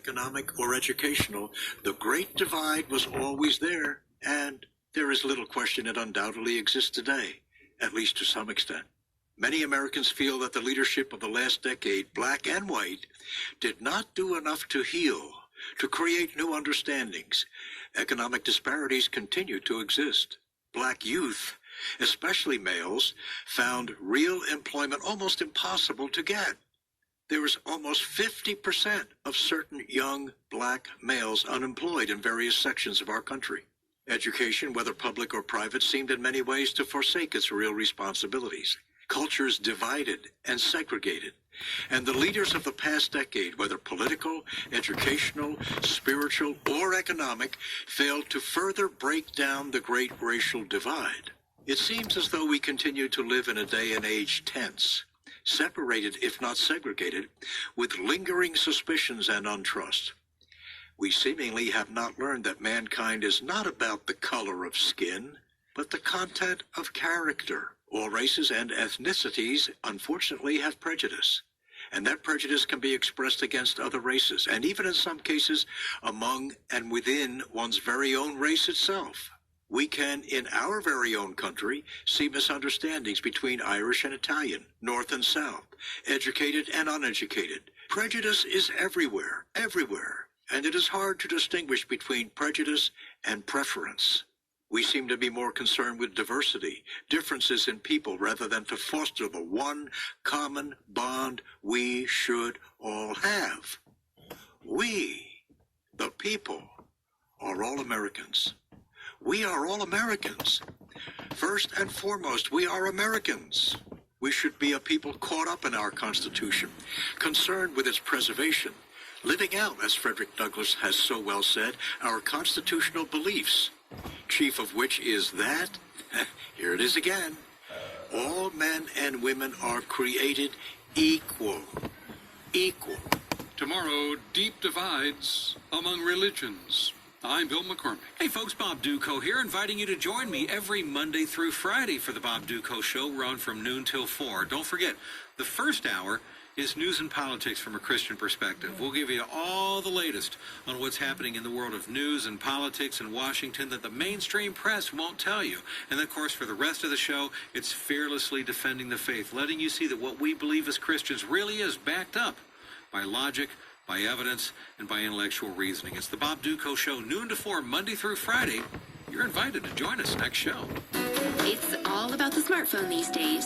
economic, or educational, the Great Divide was always there, and there is little question it undoubtedly exists today, at least to some extent. Many Americans feel that the leadership of the last decade, black and white, did not do enough to heal, to create new understandings. Economic disparities continue to exist. Black youth, especially males, found real employment almost impossible to get. There is almost 50% of certain young black males unemployed in various sections of our country. Education, whether public or private, seemed in many ways to forsake its real responsibilities. Cultures divided and segregated. And the leaders of the past decade, whether political, educational, spiritual, or economic, failed to further break down the great racial divide. It seems as though we continue to live in a day and age tense, separated if not segregated, with lingering suspicions and untrust. We seemingly have not learned that mankind is not about the color of skin, but the content of character. All races and ethnicities, unfortunately, have prejudice, and that prejudice can be expressed against other races, and even in some cases, among and within one's very own race itself. We can, in our very own country, see misunderstandings between Irish and Italian, North and South, educated and uneducated. Prejudice is everywhere, and it is hard to distinguish between prejudice and preference. We seem to be more concerned with diversity, differences in people, rather than to foster the one common bond we should all have. We, the people, are all Americans. We are all Americans. First and foremost, we are Americans. We should be a people caught up in our Constitution, concerned with its preservation, living out, as Frederick Douglass has so well said, our constitutional beliefs, chief of which is that, here it is again, all men and women are created equal. Equal. Tomorrow, deep divides among religions. I'm Bill McCormick. Hey folks, Bob Duco here, inviting you to join me every Monday through Friday for the Bob Duco Show. We're on from noon till 4. Don't forget, the first hour is news and politics from a Christian perspective. We'll give you all the latest on what's happening in the world of news and politics in Washington that the mainstream press won't tell you. And of course, for the rest of the show, it's fearlessly defending the faith, letting you see that what we believe as Christians really is backed up by logic, by evidence, and by intellectual reasoning. It's the Bob Duco Show, noon to 4, Monday through Friday. You're invited to join us next show. It's all about the smartphone these days.